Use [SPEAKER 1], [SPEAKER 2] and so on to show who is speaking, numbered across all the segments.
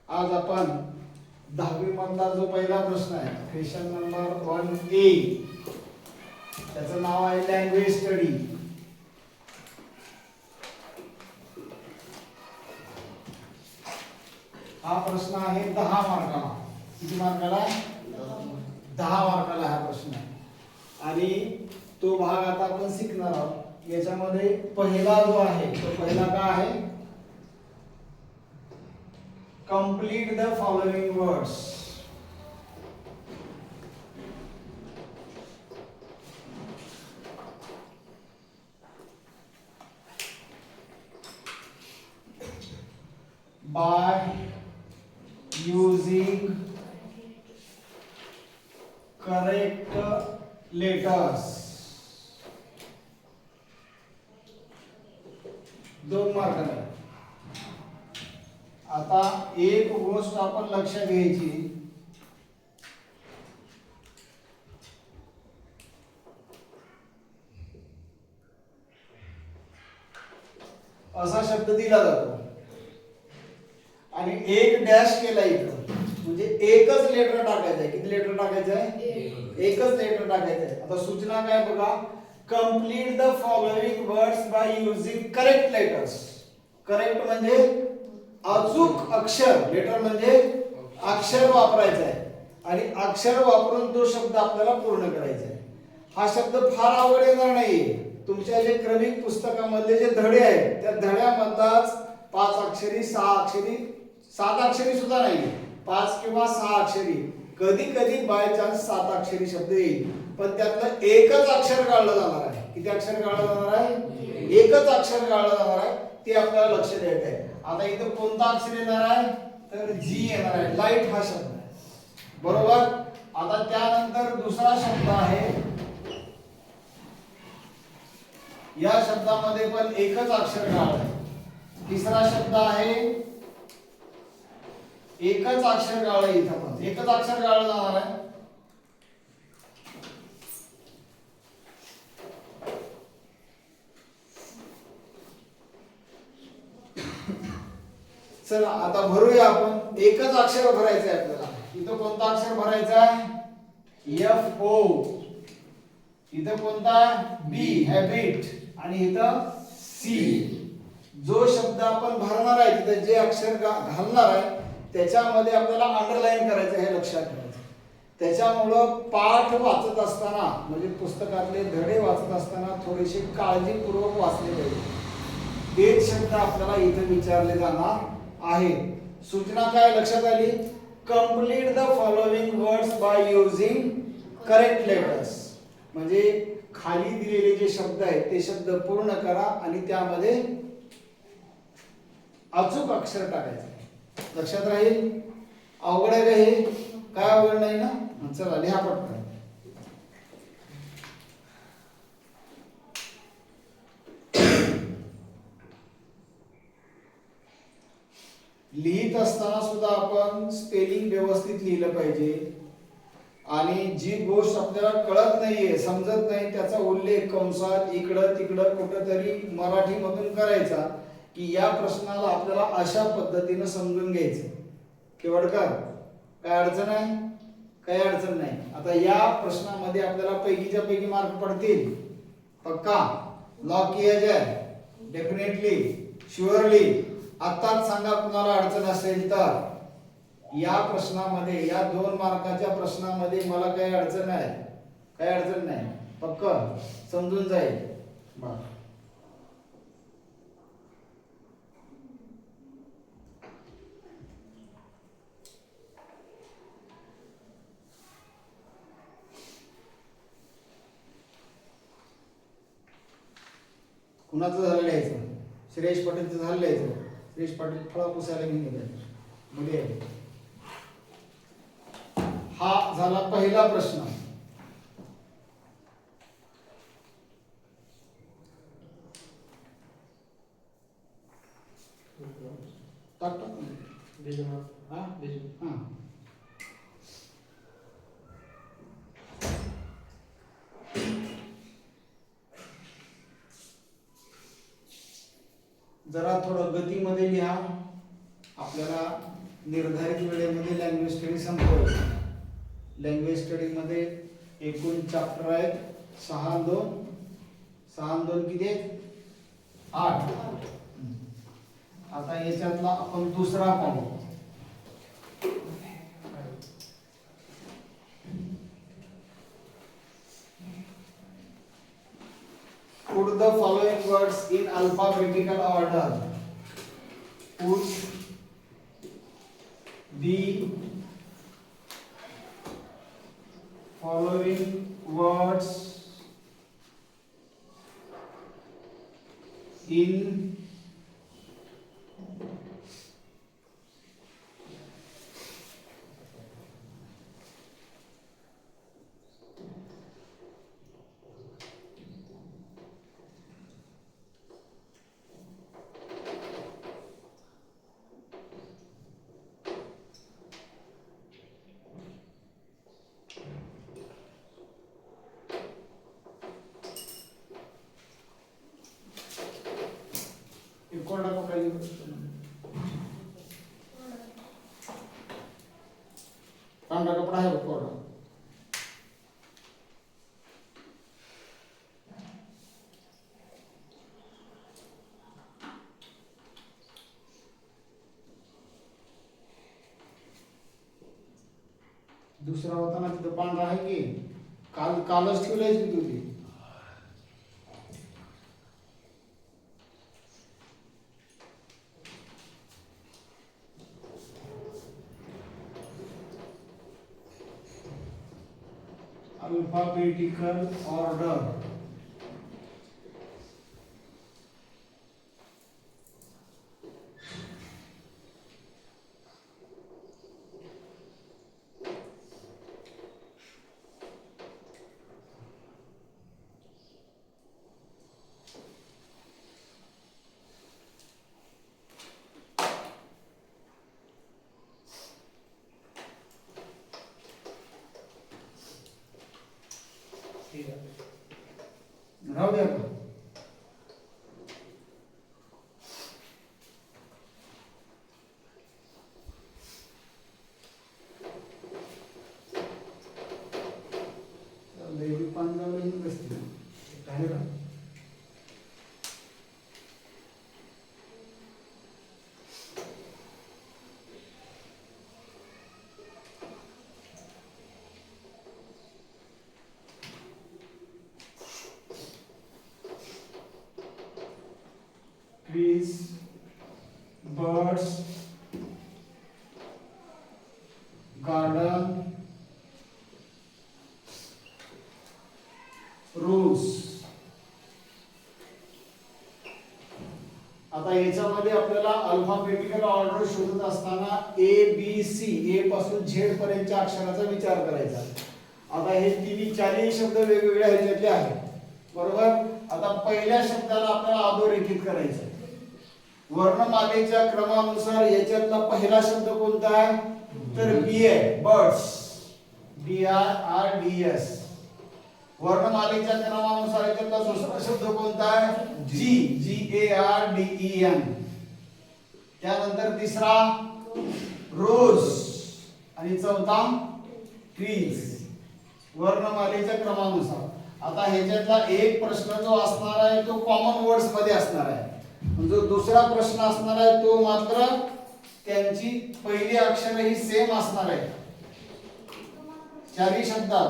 [SPEAKER 1] आज आपण 10वी मधला जो पहिला प्रश्न आहे क्वेश्चन नंबर 1A, त्याचं नाव आहे लँग्वेज स्टडी. हा प्रश्न आहे 10 मार्काला. किती मार्काला? 10 मार्काला हा प्रश्न आहे. आणि तो भाग आता आपण शिकणार आहोत. याच्यामध्ये पहिला जो आहे तो पहिला काय आहे? Complete the following words. By using correct letters. 2 मार्काला. आता एक गोष्ट आपण लक्षात घ्यायची, असा शब्द दिला जातो आणि एक डॅश केला इथं, म्हणजे एकच लेटर टाकायचं आहे. किती लेटर टाकायचं आहे? एकच लेटर टाकायचं आहे. आता सूचना काय बघा, complete the following words by using correct letters. Correct म्हणजे अचूक अक्षर, लेटर म्हणजे अक्षर वापरायचं आहे आणि अक्षर वापरून तो शब्द आपल्याला पूर्ण करायचा आहे. हा शब्द फार अवघड येणार नाहीये. तुमच्या जे क्रमिक पुस्तकामधले जे धडे आहेत त्या धड्यामधलाच 5 अक्षरी, 6 अक्षरी, 7 अक्षरी सुद्धा नाही, 5 किंवा 6 अक्षरी, कधी कधी बाय चान्स 7 अक्षरी शब्द येईल, पण त्यातलं एकच अक्षर गाळलं जाणार आहे. किती अक्षर गाळलं जाणार आहे? एकच अक्षर गाळलं जाणार आहे. ते आपल्याला लक्ष द्यायचं आहे. आता इथं कोणता अक्षर येणार आहे? तर जी येणार आहे. लाईट हा शब्द आहे, बरोबर. आता त्यानंतर दुसरा शब्द आहे, या शब्दामध्ये पण एकच अक्षर गाळलं आहे. तिसरा शब्द आहे, एकच अक्षर गाळलं, इथं पण एकच अक्षर गाळलं जाणार आहे. चला आता भरूया आपण. एकच अक्षर भरायचं आहे आपल्याला. इथं कोणता अक्षर भरायचा आहे? F O. इथं कोणता? B, habit. आणि इथं सी. जो शब्द आपण भरणार आहे तिथे जे अक्षर घालणार आहे त्याच्यामध्ये आपल्याला अंडरलाईन करायचं, हे लक्षात ठेवायचं. त्याच्यामुळं पाठ वाचत असताना, म्हणजे पुस्तकातले धडे वाचत असताना थोडेसे काळजीपूर्वक वाचले पाहिजे. तेच शब्द आपल्याला इथे विचारले जाणार आहे. सूचना काय लक्षात आली? Complete the following words by using correct letters. म्हणजे खाली दिलेले जे शब्द आहेत ते शब्द पूर्ण करा आणि त्यामध्ये अचूक अक्षर टाकायचे. लक्षात राहील? अवघड आहे का हे? काय अवघड नाही ना? चला लिहा पटकन. लिहित असताना सुद्धा आपण स्पेलिंग व्यवस्थित लिहिलं पाहिजे आणि जी गोष्ट आपल्याला कळत नाहीये, समजत नाही, त्याचा उल्लेख कंसात इकडं तिकडं कुठंतरी मराठीमधून करायचा की या प्रश्नाला आपल्याला अशा पद्धतीनं समजून घ्यायचं. केवढकर काय अडचण आहे? काही अडचण नाही. आता या प्रश्नामध्ये आपल्याला पैकीच्या पैकी मार्क पडतील. पक्का? लॉक किया जाए? Definitely, surely. आताच सांगा कुणाला अडचण असेल तर. या प्रश्नामध्ये, या 2 मार्काच्या प्रश्नामध्ये मला काही अडचण आहे? काही अडचण नाही. पक्का समजून जाईल. बघा कुणाचं झालं लिहायचं? श्रेयश पाटीलचं झालं लिहायचं. श्रेयश पाटील फळा पुसायला घेऊन गेले मुली आहे. हा झाला पहिला प्रश्न. जरा थोडं गतीमध्ये लिहा. आपल्याला निर्धारित वेळेमध्ये लँग्वेज स्टडी संपवायची. लँग्वेज स्टडी मध्ये एकूण चॅप्टर आहेत 6 आणि 2 6 आणि 2 किती आहेत 8. आता याच्यातला आपण दुसरा पाहू. Put the following words in alphabetical order. Put the following words in कोरडा पकडायचा पांढरा कपडा आहे कोरडा. दुसरा होता ना तिथं पांढरा आहे की कालच ठेवलायच की तुझी. Alphabetical order. राहू द्या का बेबी पांढरा बसते आहे का. trees, birds, garden, rules. आता याच्यामध्ये आपल्याला अल्फाबेटिकल ऑर्डर शोधत असताना ABC A पासून Z पर्यंतच्या अक्षराचा विचार करायचा. आता हे चारही शब्द वेगवेगळ्या ह्याच्यातले आहेत बरोबर. आता पहिल्या शब्दाला आपल्याला अधोरेखित करायचं आहे. वर्णमालेच्या क्रमानुसार याच्यातला पहिला शब्द कोणता आहे तर बी आहे बर्ड्स BRDS. वर्णमालेच्या क्रमानुसार याच्यातला दुसरा शब्द कोणता आहे GARDEN. त्यानंतर तिसरा रोज आणि चौथा ट्रीज वर्णमालेच्या क्रमानुसार. आता ह्याच्यातला एक प्रश्न जो असणार आहे तो कॉमन वर्ड्स मध्ये असणार आहे. जो दुसरा प्रश्न असणार आहे तो मात्र त्यांची पहिली अक्षरे ही सेम असणार आहे चारही शब्दात.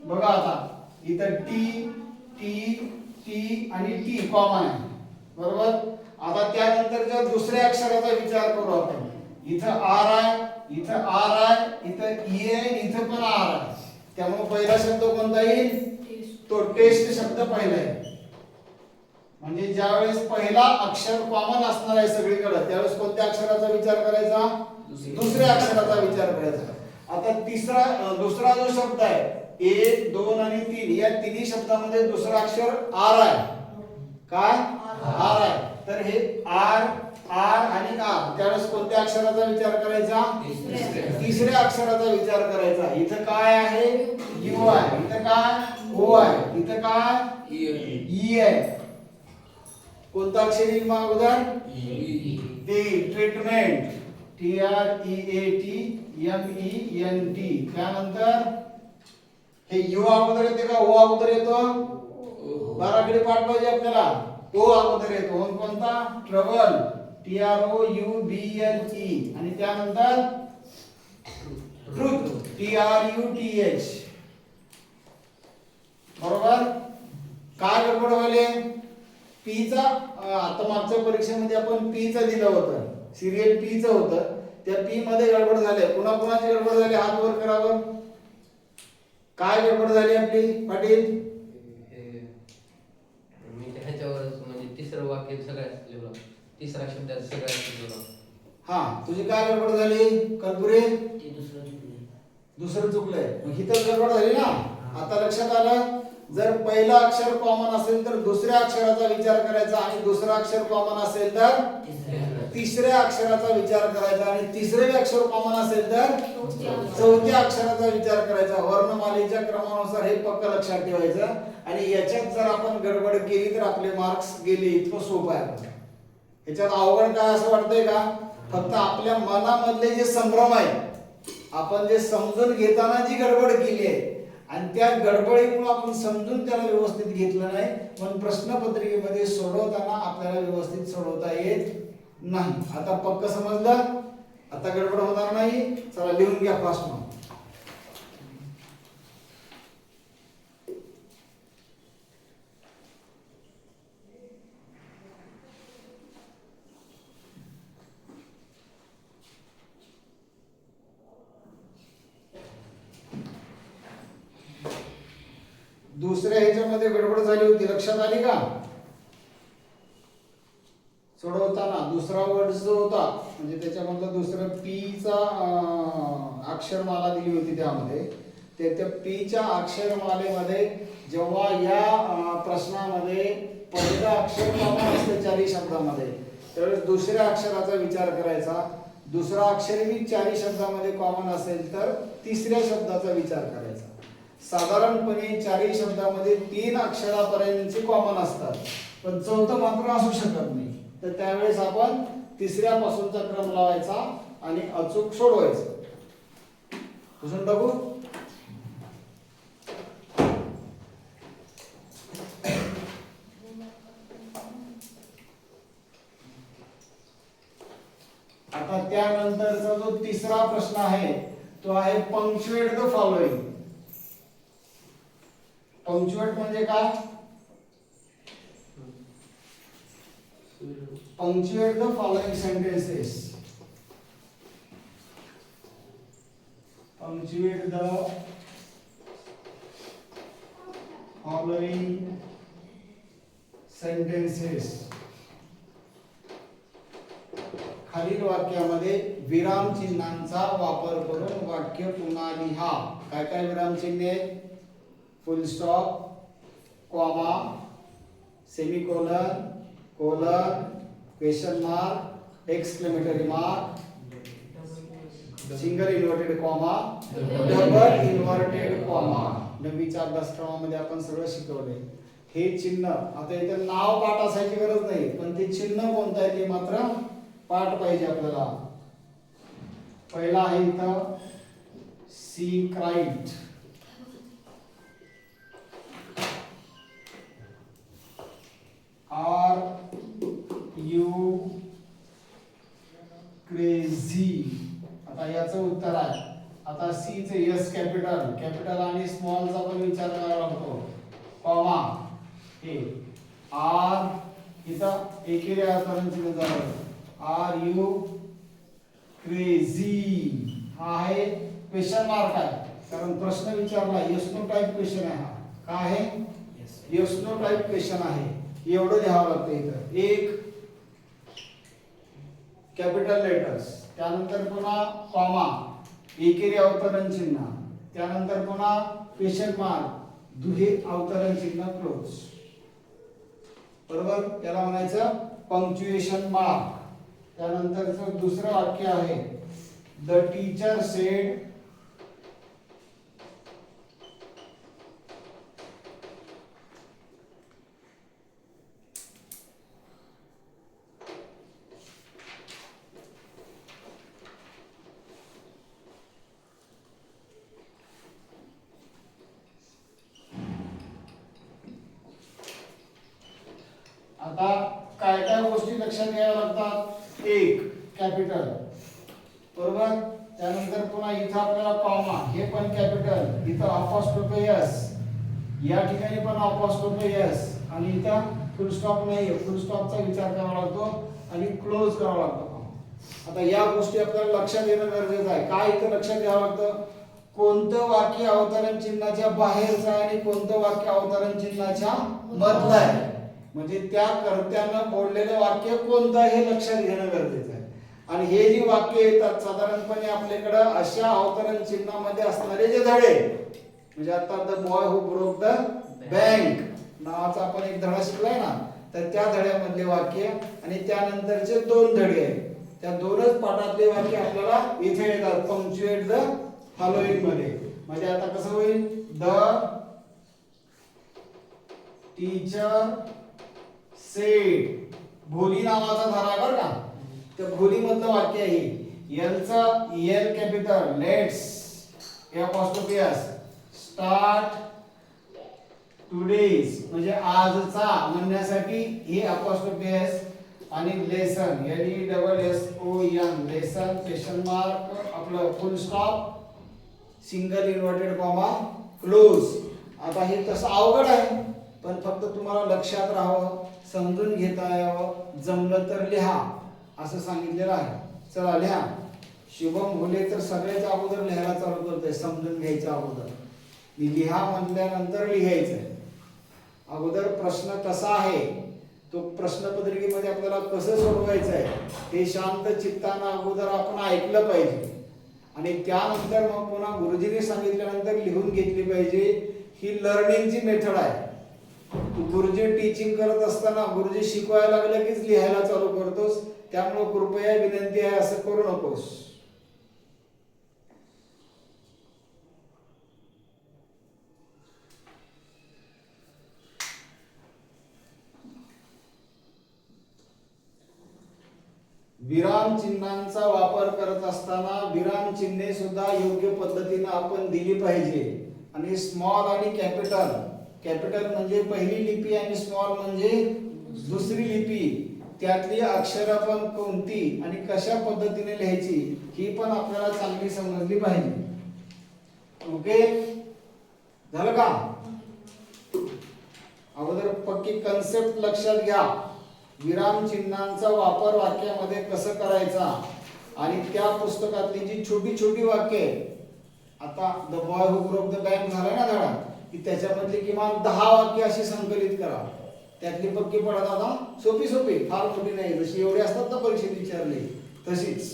[SPEAKER 1] बघा आता इथं टी आणि टी कॉमन आहे बरोबर. आता त्यानंतर जर दुसऱ्या अक्षराचा विचार करू आपण. इथं आर आहे इथं आर आहे इथं ई आहे इथं पण आर आहे. त्यामुळे पहिला शब्द कोणता येईल तो टेस्ट शब्द पहिला आहे. म्हणजे ज्यावेळेस पहिला अक्षर कॉमन असणार आहे सगळीकडे त्यावेळेस कोणत्या अक्षराचा विचार करायचा दुसऱ्या अक्षराचा विचार करायचा. आता दुसरा जो शब्द आहे 1 2 आणि 3 या तिन्ही शब्दामध्ये दुसरा अक्षर आर आहे. काय आर आहे. तर हे आर आर आणि आर, त्यावेळेस कोणत्या अक्षराचा विचार करायचा? तिसऱ्या अक्षराचा विचार करायचा. इथं काय आहे? यू आहे. इथं काय? ओ आहे. इथं काय? ई आहे. कोणता अक्षर येईल मग अगोदर? टी. ट्रीटमेंट. TREATMENT. त्यानंतर हे यू अगोदर येते का ओ अगोदर येतो? बाराकडे पाठ पाहिजे आपल्याला. ओ अगोदर येतो. म्हणून कोणता? ट्रबल. TROUBLE. आणि त्यानंतर ट्रुथ. TRUTH. बरोबर. काय गडबड व्हायले? पी चा आता मागच्या परीक्षेमध्ये आपण पी चं दिलं होतं, सिरियल पी चं होतं. त्या पी मध्ये गडबड झाली. पुन्हा कुणाची गडबड झाली? हात वर करा बरं. काय गडबड झाली आपली पाटील?
[SPEAKER 2] मी ह्याच्यावर म्हणजे तिसरं वाक्य सगळ्यात लिहिलं, तिसरा शब्दात सगळ्यात लिहिलं.
[SPEAKER 1] हा, तुझी काय गडबड झाली कर्पुरे? दुसरं चुकलंय. मग ही तर गडबड झाली ना. आता लक्षात आलं, जर पहिला अक्षर कॉमन असेल तर दुसऱ्या अक्षराचा विचार करायचा, आणि दुसरा अक्षर कॉमन असेल तर तिसऱ्या अक्षराचा विचार करायचा, आणि तिसरे अक्षर कॉमन असेल तर चौथ्या अक्षराचा विचार करायचा. वर्णमालेच्या क्रमानुसार हे पक्क लक्षात ठेवायचं. आणि याच्यात जर आपण गडबड केली तर आपले मार्क्स गेले. इतकं सोपं आहे. याच्यात अवघड काय असं वाटतंय का? फक्त आपल्या मनामधले जे संभ्रम आहे, आपण जे समजून घेताना जी गडबड केली आहे, आणि त्या गडबडीमुळे आपण समजून त्याला व्यवस्थित घेतलं नाही, म्हणून प्रश्नपत्रिकेमध्ये सोडवताना आपल्याला व्यवस्थित सोडवता येत नाही. आता पक्क समजलं? आता गडबड होणार नाही. चला लिहून घ्या फास्ट. मग दुसऱ्या ह्याच्यामध्ये गडबड झाली होती, लक्षात आली का? सोडवताना दुसरा वर्ड जो होता, म्हणजे त्याच्यामधला दुसरा पी चा अक्षरमाला दिली होती, त्यामध्ये त्या पी च्या अक्षरमालेमध्ये जेव्हा या प्रश्नामध्ये पहिला अक्षर कॉमन असते चारही शब्दामध्ये, त्यावेळेस दुसऱ्या अक्षराचा विचार करायचा. दुसरा अक्षरही चारही शब्दामध्ये कॉमन असेल तर तिसऱ्या शब्दाचा विचार करायचा. साधारणपणे चारही शब्दामध्ये 3 अक्षरापर्यंतचे कॉमन असतात, पण चौथं मात्र असू शकत नाही. तर त्यावेळेस आपण तिसऱ्यापासूनचा क्रम लावायचा आणि अचूक सोडवायचं. पुसून टाकू. आता त्यानंतरचा जो तिसरा प्रश्न आहे तो आहे पंक्च्युएट द फॉलोइंग. पंक्च्युएट म्हणजे काय? Punctuate the following sentences. Punctuate the following sentences. खालील वाक्यामध्ये विराम चिन्हांचा वापर करून वाक्य पुन्हा लिहा. काय काय विराम चिन्हे? फुल stop, comma, semicolon, colon, question mark, exclamatory mark, single inverted comma, double inverted comma. नववीच्या अभ्यासक्रमामध्ये आपण सगळं शिकवले. हे चिन्ह, आता इथे नाव पाठ असायची गरज नाही, पण ते चिन्ह कोणतं आहे ते मात्र पाठ पाहिजे आपल्याला. पहिला आहे इथं सीक्राइट. R you crazy. आता याचं उत्तर आहे. आता सी चे एस कॅपिटल, कॅपिटल आणि स्मॉलचा पण विचार करावा लागतो. कॉमा, हे आर इथं एकेरी अक्षरांची जागा. आर यू क्रेझी हा आहे क्वेश्चन मार्क आहे, कारण प्रश्न विचारला. यस नो टाइप क्वेश्चन आहे हा. काय आहे? यस नो टाइप क्वेश्चन आहे. एवढं लिहावं लागतं इथं. एक कॅपिटल लेटर्स, त्यानंतर पुन्हा कॉमा, एकेरी अवतरण चिन्ह, त्यानंतर पुन्हा क्वेश्चन मार्क, दुहेरी अवतरण चिन्ह, क्लोज. बरोबर? त्याला म्हणायचं पंक्च्युएशन मार्क. त्यानंतरचं दुसरं वाक्य आहे द टीचर सेड आता काय काय गोष्टी लक्षात घ्याव्या लागतात. एक कॅपिटल, बरोबर. त्यानंतर पुन्हा इथं आपल्याला कॉमा, हे पण कॅपिटल. इथं अपॉस्ट्रोफी एस, या ठिकाणी पण अपॉस्ट्रोफी एस, आणि इथं फुल स्टॉप नाहीये. फुल स्टॉपचा विचार करावा लागतो आणि क्लोज करावा लागतो. आता या गोष्टी आपल्याला लक्षात येणं गरजेचं आहे. काय इथं लक्षात घ्यावं लागतं, कोणतं वाक्य अवतरण चिन्हाच्या बाहेरचं आहे आणि कोणतं वाक्य अवतरण चिन्हाच्या मधलं आहे. म्हणजे त्या कर्त्यानं बोललेलं वाक्य कोणतं हे लक्षात घेणं गरजेचं आहे. आणि हे जी वाक्य येतात साधारणपणे आपल्याकडं अशा अवतरण चिन्हामध्ये असणारे जे धडे, म्हणजे आता the boy who broke the bank नावाचा आपण एक धडा शिकलाय ना, तर त्या धड्यामधले वाक्य आणि त्यानंतरचे दोन धडे आहेत. त्या दोनच पाठातले वाक्य आपल्याला इथे येतात पंक्च्युएट द फॉलोइंग मध्ये. म्हणजे आता कसं होईल, द टीचर सेड, भोली नावाचा धडा बरं का, त्या भोली मधलं वाक्य आहे. एलचा L capital, let's apostrophe S start today's, म्हणजे आजचा म्हणण्यासाठी हे अपॉस्ट्रोफी एस, आणि lesson L E double S O N lesson question mark आपलं full stop single inverted comma close. आता हे तसं अवघड आहे, पण फक्त तुम्हाला लक्षात राहावं, समजून घेता यावं, जमलं तर लिहा असं सांगितलेलं आहे. चला लिहा. शुभम भोले तर सगळ्याच्या अगोदर लिहायला चालू करतोय, समजून घ्यायच्या अगोदर. लिहा म्हटल्यानंतर लिहायचंय. अगोदर प्रश्न कसा आहे, तो प्रश्नपत्रिकेमध्ये आपल्याला कसं सोडवायचं आहे हे शांत चित्तानं अगोदर आपण ऐकलं पाहिजे. आणि त्यानंतर मग पुन्हा गुरुजींनी सांगितल्यानंतर लिहून घेतली पाहिजे. ही लर्निंगची मेथड आहे. गुरुजी टीचिंग करत असताना गुरुजी शिकवायला लागलं कीच लिहायला चालू करतोस, त्यामुळे कृपया विनंती आहे असं करू नकोस. विराम चिन्हांचा वापर करत असताना विराम चिन्हे सुद्धा योग्य पद्धतीने आपण दिली पाहिजे. आणि स्मॉल आणि कॅपिटल, कॅपिटल म्हणजे पहिली लिपी आणि स्मॉल म्हणजे दुसरी लिपी, त्यातली अक्षरं पण कोणती आणि कशा पद्धतीने लिहायची ही पण आपल्याला चांगली समजली पाहिजे. ओके, झालं का? अगोदर पक्की कन्सेप्ट लक्षात घ्या. विराम चिन्हांचा वापर वाक्यामध्ये कसं करायचा, आणि त्या पुस्तकातली जी छोटी छोटी वाक्य, आता the boy who broke the bank झालाय ना धडा, की त्याच्यामधली किमान 10 वाक्य अशी संकलित करा. त्यातली पक्की पडा दादा, सोपी सोपी, फार मोठी नाही, जशी एवढी असतात ना परीक्षेत विचारली तशीच.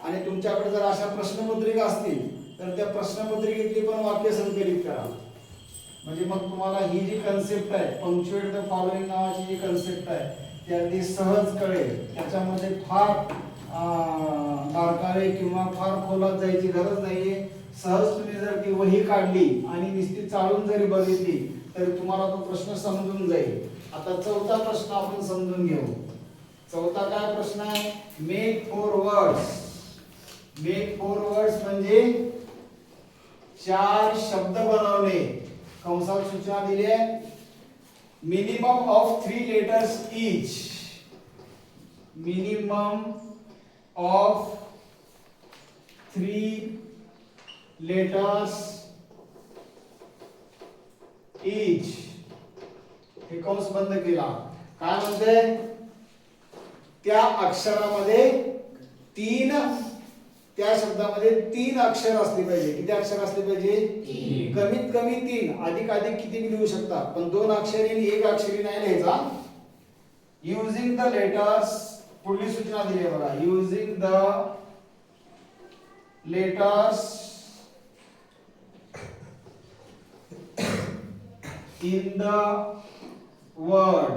[SPEAKER 1] आणि तुमच्याकडे जर अशा प्रश्नपत्रिका असतील तर त्या प्रश्नपत्रिकेतली पण वाक्य संकलित करा. म्हणजे मग तुम्हाला ही जी कन्सेप्ट आहे पंक्च्युएट द फॉलोइंग नावाची जी कन्सेप्ट आहे ती अगदी सहज कळेल. त्याच्यामध्ये फार बारकावे किंवा फार खोलात जायची गरज नाहीये. सहज तुम्ही जर ती वही काढली आणि नुसती चाळून जरी बघितली तरी तुम्हाला तो प्रश्न समजून जाईल. आता चौथा प्रश्न आपण समजून घेऊ. चौथा काय प्रश्न आहे, मेक 4 वर्ड्स. मेक 4 वर्ड्स म्हणजे 4 शब्द बनवणे. कंसात सूचना दिली आहे, minimum of 3 letters each. Minimum of 3 letters each. हे कंस बंद केला. काय म्हणते, त्या अक्षरामध्ये 3, त्या शब्दामध्ये 3 अक्षर असली पाहिजे. किती अक्षर असले पाहिजे, कमीत कमी 3. अधिक अधिक किती लिहू शकता, पण 2 अक्षरी आणि 1 अक्षरी नाही लिहायचा. युजिंग द लेटर्स, पुढली सूचना दिली आहे बघा, using the letters in the word.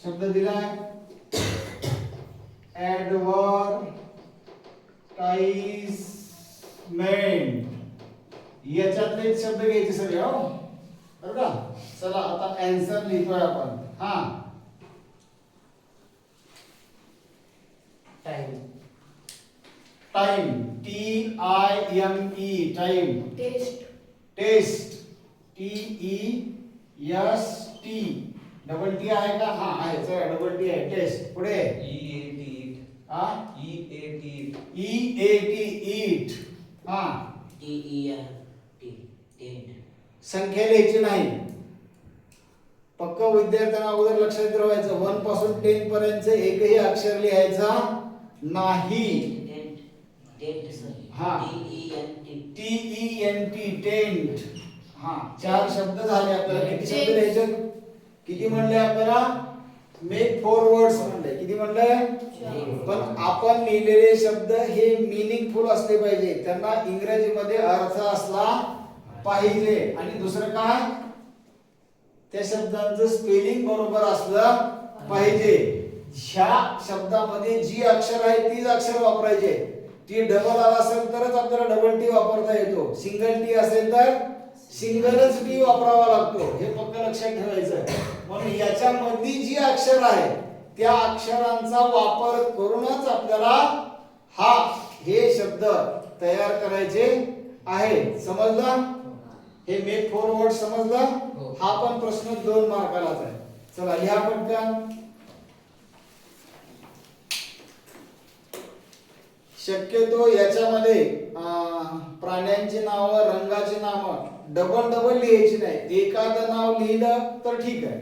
[SPEAKER 1] शब्द दिलाय ऍडव्हर्टाइजमेंट, याच्यातले शब्द घ्यायचे सगळे हो, बरोबर का? चला आता आन्सर लिहितोय आपण. हा,
[SPEAKER 2] time.
[SPEAKER 1] Time, TIME, time.
[SPEAKER 3] Test.
[SPEAKER 1] Test, TEST, double T आहे का? हा आहे, चला डबल टी आहे. टेस्ट. पुढे
[SPEAKER 2] EAT.
[SPEAKER 1] हा,
[SPEAKER 2] EAT.
[SPEAKER 1] EAT, eat. हा,
[SPEAKER 3] TENT. टेंट.
[SPEAKER 1] संख्या लिहायची नाही. पक्क विद्यार्थ्यांना अगोदर लक्षात ठेवायचं, 1 पासून 10 पर्यंत एकही अक्षर लिहायचा नाही.
[SPEAKER 3] टेंट. Tent sir.
[SPEAKER 1] हा. TENT, tent. हा, 4 शब्द झाले आपल्याला. किती शब्द लिहायचे? किती म्हणले आपल्याला? मेक 4 वर्ड्स म्हणले. किती म्हणले? पण आपण लिहिलेले शब्द हे मीनिंगफुल असले पाहिजे, त्यांना इंग्रजीमध्ये अर्थ असला पाहिजे. आणि दुसरं काय, त्या शब्दांचं स्पेलिंग बरोबर असलं पाहिजे. ह्या शब्दामध्ये जी अक्षर आहे तीच अक्षर वापरायचे. टी डबल आला असेल तरच आपल्याला डबल टी वापरता येतो, सिंगल टी असेल तर सिंगलच टी वापरावा लागतो. हे फक्त लक्षात ठेवायचं. म्हणून याच्यामधली जी अक्षर आहे त्या अक्षरांचा वापर करूनच आपल्याला हे शब्द तयार करायचे आहे. समजलं? हे मेक 4 वर्ड समजलं? हा पण प्रश्न 2 मार्कालाच आहे. चला लिहा पटकन. शक्यतो याच्यामध्ये प्राण्यांची नावं, रंगाची नावं डबल डबल लिहायची नाही. एखादं नाव लिहिलं तर ठीक आहे.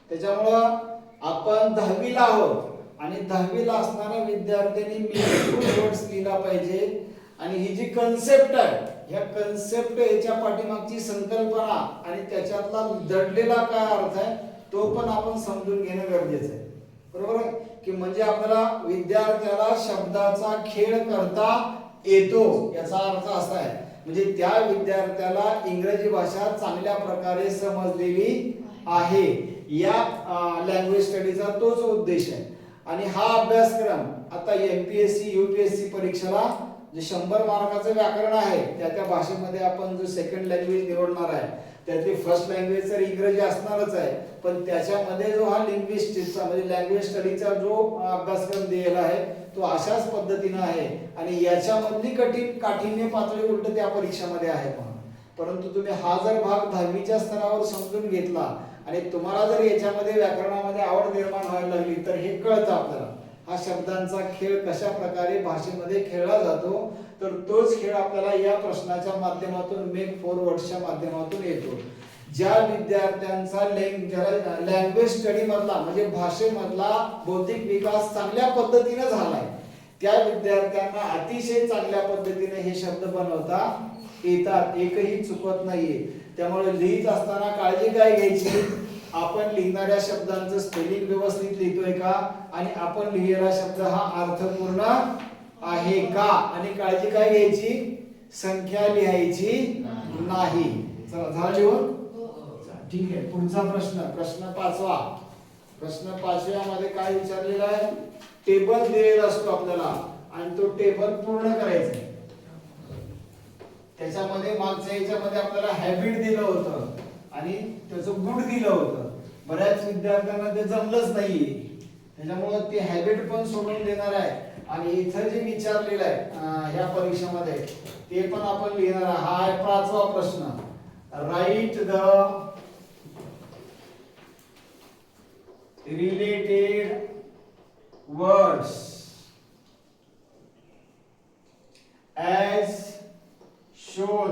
[SPEAKER 1] त्याच्यामुळं आपण 10वीला आहोत आणि 10वीला असणाऱ्या विद्यार्थ्यांनी मीनिंगफुल वर्ड्स लिहिला पाहिजे. आणि ही जी कन्सेप्ट आहे, ह्या कन्सेप्ट, याच्या पाठीमागची संकल्पना आणि त्याच्यातला दडलेला काय अर्थ आहे तो पण आपण समजून घेणं गरजेचं आहे. बरोबर आहे की? म्हणजे आपल्याला विद्यार्थ्याला शब्दाचा खेळ करता येतो, याचा अर्थ असा आहे. म्हणजे त्या विद्यार्थ्याला इंग्रजी भाषा चांगल्या प्रकारे समजलेली आहे. या लँग्वेज स्टडीचा तोच उद्देश आहे. आणि हा अभ्यासक्रम आता MPSC UPSC परीक्षेला जे 100 मार्काचं व्याकरण आहे त्या भाषेमध्ये आपण जो सेकंड लँग्वेज निवडणार आहे त्यातली फर्स्ट लँग्वेज तर इंग्रजी असणारच आहे. पण त्याच्यामध्ये जो हा लिंग्विस्टिक्सचा म्हणजे लँग्वेज स्टडीचा जो अभ्यासक्रम दिलेला आहे तो अशाच पद्धतीने आहे. आणि याच्यामधली काठिण्य पातळी उलट त्या परीक्षेमध्ये आहे. परंतु तुम्ही हा जर भाग 10वीच्या स्तरावर समजून घेतला आणि तुम्हाला जर याच्यामध्ये व्याकरणामध्ये आवड निर्माण व्हायला लागली तर हे कळतं आपल्याला हा शब्दांचा खेळ कशा प्रकारे भाषेमध्ये खेळला जातो. तर तोच खेळ आपल्याला या प्रश्नाच्या माध्यमातून मेक 4 वर्ड्सच्या माध्यमातून येतो. ज्या विद्यार्थ्यांचा लँग्वेज स्टडी मधला म्हणजे भाषेमधला बौद्धिक विकास चांगल्या पद्धतीने झालाय त्या विद्यार्थ्यांना अतिशय चांगल्या पद्धतीने हे शब्द बनवता येतात, एकही चुकत नाहीये. त्यामुळे लिहित असताना काळजी काय घ्यायची, आपण लिहिणाऱ्या शब्दांचं स्पेलिंग व्यवस्थित लिहितोय का आणि आपण लिहिलेला शब्द हा अर्थपूर्ण आहे का. आणि काळजी काय घ्यायची, संख्या लिहायची नाही. चला झालं लिहून? ठीक आहे. पुढचा प्रश्न 5वा. प्रश्न 5व्यामध्ये काय विचारलेला आहे, टेबल दिलेला असतो आपल्याला आणि तो टेबल पूर्ण करायचा आहे. त्याच्यामध्ये मागच्या याच्यामध्ये आपल्याला हॅबिट दिलं होतं आणि त्याचं गुड दिलं होतं. बऱ्याच विद्यार्थ्यांना ते जमलंच नाहीये, त्याच्यामुळे ते हॅबिट पण सोडून देणार आहे. आणि इथं जे विचारलेलं आहे ह्या परीक्षेमध्ये ते पण आपण लिहिणार आहे. हा आहे 5वा प्रश्न. Right the related words as shown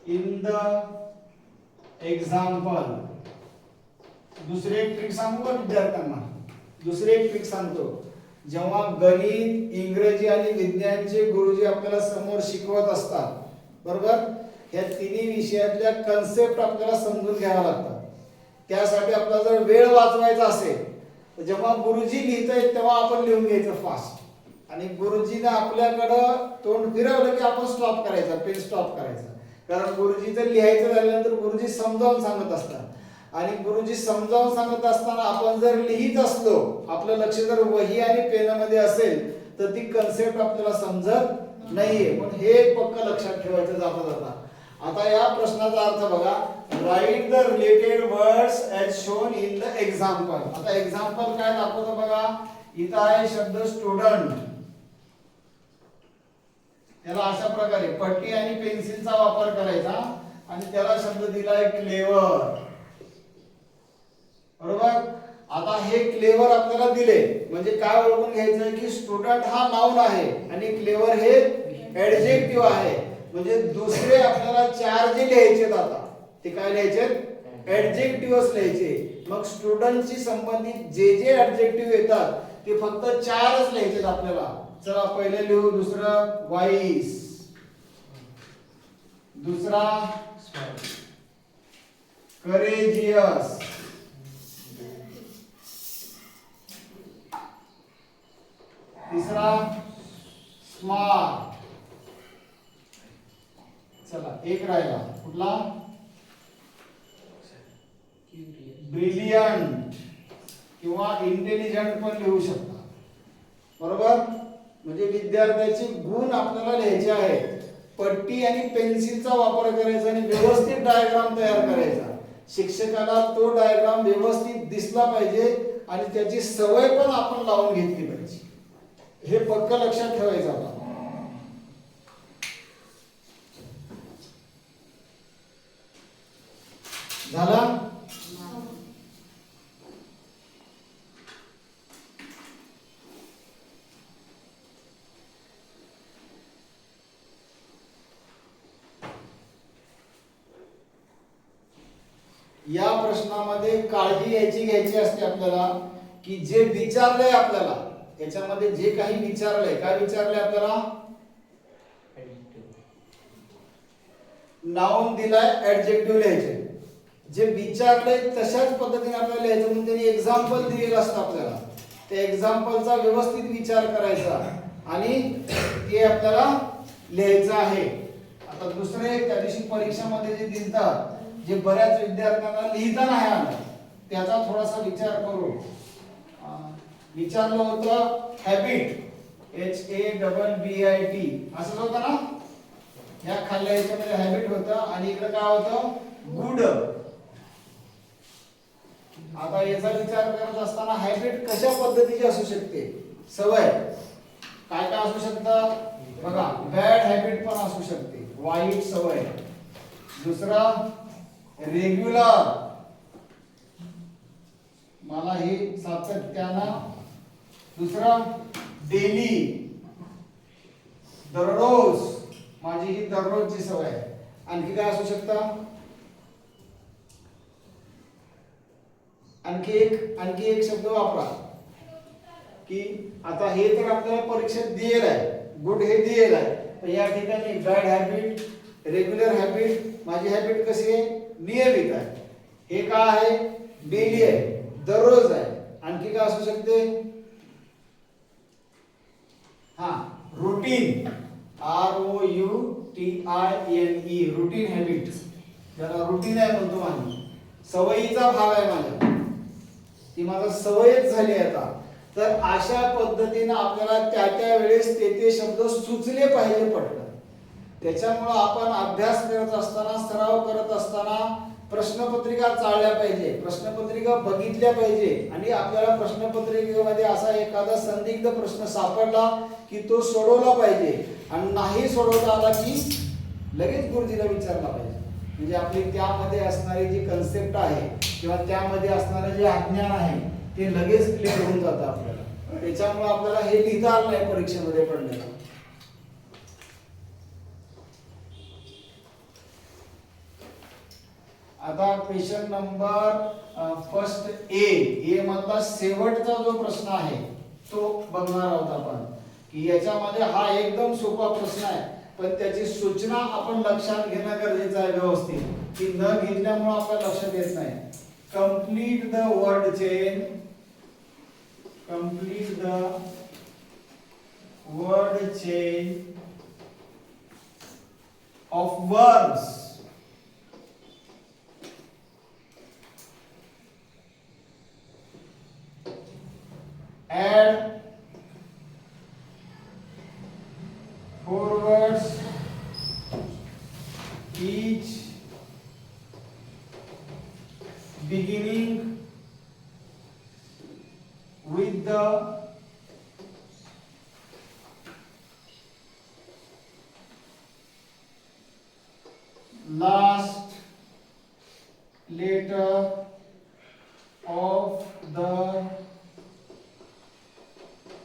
[SPEAKER 1] in the example. दुसरे एक ट्रिक सांगू का विद्यार्थ्यांना? दुसरे एक ट्रिक सांगतो. जेव्हा गणित, इंग्रजी आणि विज्ञानचे गुरुजी आपल्याला समोर शिकवत असतात, बरोबर, ह्या तिन्ही विषयातल्या कन्सेप्ट आपल्याला समजून घ्याव्या लागतात. त्यासाठी आपला जर वेळ वाचवायचा असेल तर जेव्हा गुरुजी लिहितायत तेव्हा आपण लिहून घ्यायचं फास्ट. आणि गुरुजीने आपल्याकडं तोंड फिरवलं की आपण स्टॉप करायचा, पेन स्टॉप करायचा. कारण गुरुजी जर लिहायचं झाल्यानंतर गुरुजी समजावून सांगत असतात. आणि गुरुजी समजावून सांगत असताना आपण जर लिहित असलो, आपलं लक्ष जर वही आणि पेनामध्ये असेल तर ती कन्सेप्ट आपल्याला समजत नाहीये. पण हे पक्क लक्षात ठेवायचं जाता जाता. आता या प्रश्नाचा अर्थ बघा, write the related words as shown in the example. आता एक्झाम्पल काय दाखवतो बघा, इथं आहे शब्द स्टुडंट. त्याला अशा प्रकारे पट्टी आणि पेन्सिलचा वापर करायचा आणि त्याला शब्द दिलाय क्लेवर. बरोबर. आता हे क्लेवर आपल्याला दिले म्हणजे काय ओळखून घ्यायचं की स्टुडंट हा नाउन आहे आणि क्लेवर हे ऍडजेक्टिव्ह आहे. म्हणजे दुसरे आपल्याला चार जे लिहायचे आता ते काय लिहायचे, ऍडजेक्टिव्हच लिहायचे. मग स्टुडंटशी संबंधित जे जे ऍडजेक्टिव्ह येतात ते फक्त चारच लिहायचे आपल्याला. चला पहिले लिहू. दुसरं वाईस, दुसरा करेजियस, तिसरा स्मार्ट. चला एक राहिला कुठला, ब्रिलियंट किंवा इंटेलिजंट पण लिहू शकता. बरोबर. म्हणजे विद्यार्थ्याचे गुण आपल्याला लिहायचे आहेत. पट्टी आणि पेन्सिलचा वापर करायचा आणि व्यवस्थित डायग्राम तयार करायचा. शिक्षकाला तो डायग्राम व्यवस्थित दिसला पाहिजे आणि त्याची सवय पण आपण लावून घेतली पाहिजे. हे पक्क लक्षात ठेवायचं आपण. झाला. या प्रश्नामध्ये काळजी घ्यायची असते आपल्याला की जे विचारलंय आपल्याला याच्यामध्ये जे काही विचारलंय, काय विचारलंय आपल्याला, नाउन दिलाय, ऍडजेक्टिव्ह लिहायचे. जे विचारलंय तशाच पद्धतीने आपल्याला लिहायचं. म्हणून त्यांनी एक्झाम्पल दिलेलं असतं आपल्याला. त्या एक्झाम्पलचा व्यवस्थित विचार करायचा आणि ते आपल्याला लिहायचं आहे. आता दुसरे त्या दिवशी परीक्षामध्ये जे दिसतात, जे बऱ्याच विद्यार्थ्यांना लिहिता नाही आलं, त्याचा थोडासा विचार करू. विचारलं होतं हॅबिट, HABBIT असं होतं ना. या खाल्ल्या याच्यामध्ये हॅबिट होतं आणि इकडे काय होतं, गुड. आता याचा विचार करत असताना हॅबिट कशा पद्धतीची असू शकते, सवय काय काय असू शकतं बघा. बॅड हॅबिट पण असू शकते, वाईट सवय. दुसरा रेग्युलर, मला हे सातत्यानं. दुसरा डेली, दररोज, माझी ही दररोजची सवय आहे. आणखी काय असू शकतं, आणखी एक शब्द वापरा की आता हे तर आपल्याला परीक्षेत दिलेलं आहे, गुड हे दिलेलं आहे. तर या ठिकाणी बॅड हॅबिट, रेग्युलर हॅबिट, माझी हॅबिट कशी आहे, नियमित आहे. हे काय आहे, डेली आहे, दररोज आहे. आणखी काय असू शकते, हा रूटीन, ROUTINE, रूटीन हॅबिट, ज्याला रूटीन आहे म्हणतो आम्ही. सवयीचा भाग आहे माझ्या, ती माझा सवयच झाली आता. तर अशा पद्धतीने आपल्याला त्या वेळेस ते शब्द सुचले पाहिजे पटकन. त्याच्यामुळे आपण अभ्यास करत असताना, सराव करत असताना प्रश्नपत्रिका चाळल्या पाहिजे, प्रश्नपत्रिका बघितल्या पाहिजे आणि आपल्याला प्रश्नपत्रिकेमध्ये असा एखादा संदिग्ध प्रश्न सापडला की तो सोडवला पाहिजे आणि नाही सोडवता आला की लगेच गुरुजीला विचारला पाहिजे. म्हणजे आपली त्यामध्ये असणारी जी कन्सेप्ट आहे किंवा त्यामध्ये असणारे जे अज्ञान आहे ते लगेच क्लिअर होऊन जातं आपल्याला. त्याच्यामुळे आपल्याला हे लिहिता आलं नाही परीक्षेमध्ये पडलेलं. आता क्वेश्चन नंबर फर्स्ट ए मधला शेवटचा जो प्रश्न आहे तो बघणार आहोत आपण. की याच्यामध्ये हा एकदम सोपा प्रश्न आहे पण त्याची सूचना आपण लक्षात घेणं गरजेचं आहे व्यवस्थित, की न घेतल्यामुळे आपल्या लक्षात येत नाही. Complete the word chain, complete the word chain of verbs beginning with the last letter of the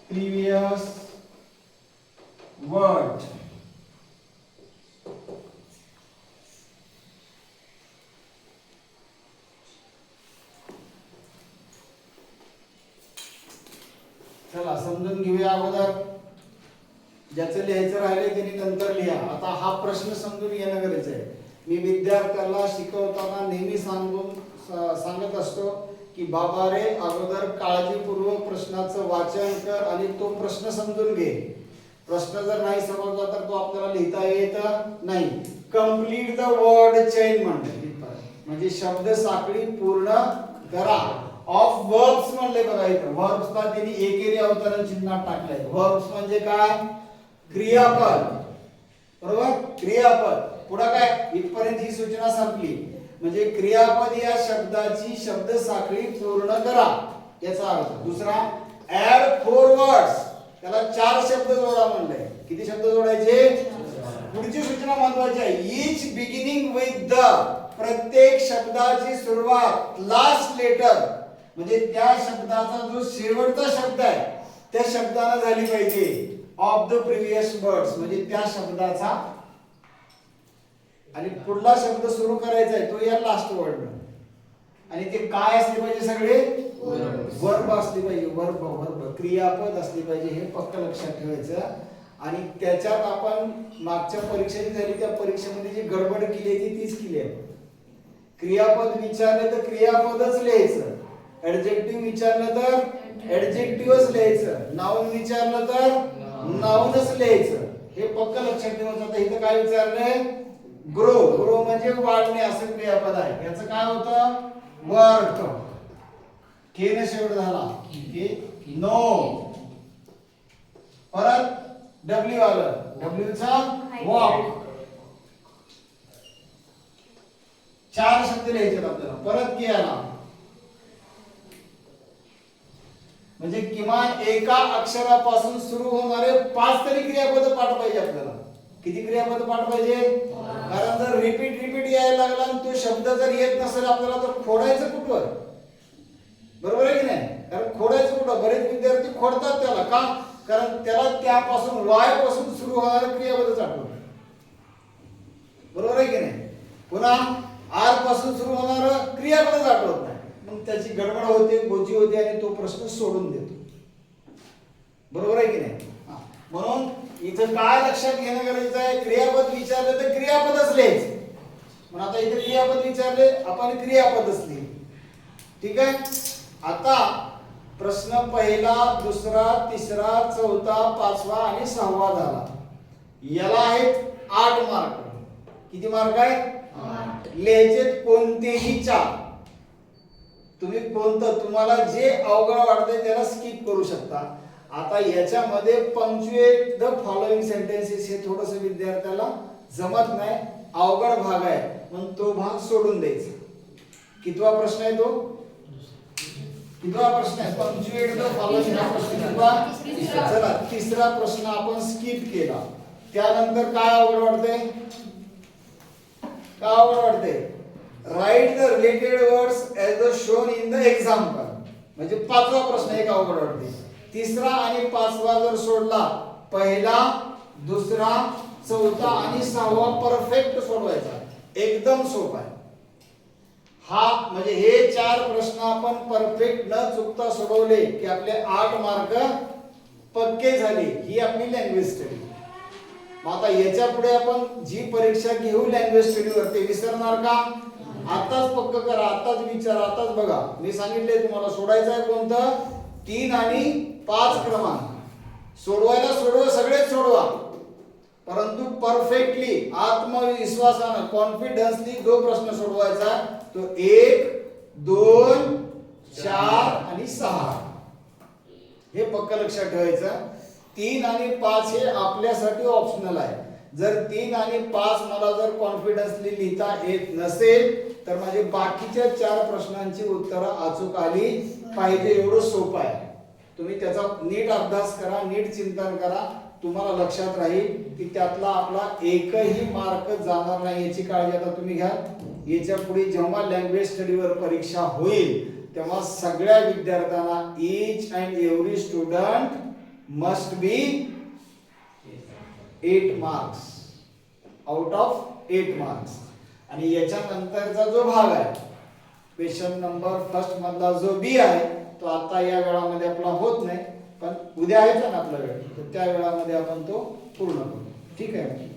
[SPEAKER 1] previous word. चला समजून घेऊया अगोदर. ज्याचं लिहायचं राहिले त्यांनी नंतर लिहा. आता हा प्रश्न समजून घेणं गरजेचं आहे. मी विद्यार्थ्याला शिकवताना नेहमी सांगत असतो की बाबा रे, अगोदर काळजीपूर्वक प्रश्नाचं वाचन कर आणि तो प्रश्न समजून घे. प्रश्न जर नाही समजला तर तो आपल्याला लिहिता येत नाही. कंप्लीट द वर्ड चेन म्हणजे शब्द साखळी पूर्ण करा. ऑफ वर्ब्स म्हणले बघा इथं. वर्ब्सला त्यांनी एकेरी अवतरण चिन्हात टाकलंय. वर्ब्स म्हणजे काय? क्रियापद. बरोबर, क्रियापद. पुढे काय? इथपर्यंत ही सूचना संपली. म्हणजे क्रियापद या शब्दाची शब्द साखळी पूर्ण करा याचा अर्थ. दुसरा, ऍड 4 वर्ड्स. त्याला 4 शब्द जोडा म्हणलंय. किती शब्द जोडायचे? पुढची सूचना महत्वाची आहे. Each beginning with the. प्रत्येक शब्दाची सुरुवात लास्ट लेटर म्हणजे त्या शब्दाचा जो शेवटचा शब्द आहे त्या शब्दाने झाली पाहिजे. ऑफ द प्रिव्हियस वर्ड्स म्हणजे त्या शब्दाचा. आणि पुढला शब्द सुरू करायचा आहे तो या लास्ट वर्ड. आणि ते काय असले पाहिजे? सगळे वर्ब असले पाहिजे. वर्ब वर्ब क्रियापद असले पाहिजे. हे पक्क लक्षात ठेवायचं. आणि त्याच्यात आपण मागच्या परीक्षेत झाली त्या परीक्षेमध्ये जी गडबड केली आहे तीच केली आहे. क्रियापद विचारलं तर क्रियापदच लिहायचं. ऍडजेक्टिव्ह विचारलं तर ऍडजेक्टिव्हच लिहायचं. नाउन विचारलं तर नाउनच लिहायचं. हे पक्क लक्षात ठेवायचं. आता इथं काय विचारलंय? ग्रो. ग्रो म्हणजे वाढणे असं क्रियापद आहे. याचं काय होतं? वर्क. के ने शेवट झाला. के नो. परत डब्ल्यू आलं. डब्ल्यू चा वॉक. 4 शब्द लिहायचे आपल्याला. परत के आला. म्हणजे किमान एका अक्षरापासून सुरू होणारे 5 तरी क्रियापद पाठ पाहिजे आपल्याला. किती क्रियापद पाठ पाहिजे? कारण जर रिपीट यायला लागला आणि तो शब्द जर येत नसेल आपल्याला तर खोडायचं कुठवर? बरोबर आहे की नाही? कारण खोडायचं कुठं? बरेच विद्यार्थी खोडतात त्याला. का? कारण त्याला त्यापासून वाय पासून सुरू होणारे क्रियापदच आठवत. बरोबर आहे की नाही? पुन्हा आर पासून सुरू होणारं क्रियापदच आठवत नाही. मग त्याची गडबड होते, गोची होते आणि तो प्रश्न सोडून देतो. बरोबर आहे की नाही? म्हणून इथं काय लक्षात घेणं गरजेचं आहे? क्रियापद विचारले तर क्रियापदच लिहायचं. म्हणून आता इथे क्रियापद विचारले आपण क्रियापदच लिहिलं. ठीक आहे. आता प्रश्न पहिला, दुसरा, तिसरा, चौथा, 5वा आणि 6वा झाला. याला आहेत 8 मार्क. किती मार्क आहेत? लिहायचे कोणतेही 4. तुम्ही कोणतं तुम्हाला जे अवघड वाटतंय त्याला स्किप करू शकता. आता याच्यामध्ये पंक्च्युएट द फॉलोइंग सेंटेन्सेस हे थोडंसं विद्यार्थ्याला जमत नाही. अवघड भाग आहे म्हणून तो भाग सोडून द्यायचा. कितवा प्रश्न आहे तो? कितवा प्रश्न आहे? पंक्च्युएट द फॉलोइंग हा प्रश्न कितवा? चला तिसरा प्रश्न आपण स्किप केला. त्यानंतर काय अवघड वाटतंय? काय अवघड वाटतंय? Right the related words as the shown in the example. म्हणजे 5वा प्रश्न एक अवघड वाटते. तिसरा आणि 5वा जर सोडला, पहिला, दुसरा, चौथा आणि 6वा परफेक्ट सोडवायचा. एकदम सोपा आहे हा. म्हणजे हे 4 प्रश्न आपण परफेक्ट न चुकता सोडवले की आपले 8 मार्क पक्के झाले. ही आपली लँग्वेज स्टडी. मग आता याच्या पुढे आपण जी परीक्षा घेऊ लँग्वेज स्टडीवर ते विसरणार का? आताच पक्क करा, आताच विचारा, आताच बघा. मी सांगितले तुम्हाला सोडायचं आहे कोणतं? 3 आणि 5 क्रमांक. सोडवा, सगळेच सोडवा. परंतु परफेक्टली आत्मविश्वासाने कॉन्फिडन्सली जो प्रश्न सोडवायचा तो 1, 2, 4 आणि 6 हे पक्क लक्षात ठेवायचं. 3 आणि 5 हे आपल्यासाठी ऑप्शनल आहे. जर 3 आणि 5 मला जर कॉन्फिडन्सली लिहिता येत नसेल तर माझे बाकीच्या 4 प्रश्नांची उत्तरं अचूक आली पाहिजे. एवढं सोपं आहे. तुम्ही त्याचा नीट अभ्यास करा, नीट चिंतन करा, तुम्हाला लक्षात राहील की त्यातला आपला एकही मार्क जाणार नाही याची काळजी आता तुम्ही घ्या. याच्या पुढे जेव्हा लँग्वेज स्टडीवर परीक्षा होईल तेव्हा सगळ्या विद्यार्थ्यांना each and every student must be 8 marks out of 8 marks. आणि याच्या नंतरचा जो भाग आहे क्वेश्चन नंबर फर्स्ट मधला जो बी आहे तो आता या वेळामध्ये आपला होत नाही, पण उद्या आहे ना आपला वेळ, तर त्या वेळामध्ये आपण तो पूर्ण करू. ठीक आहे.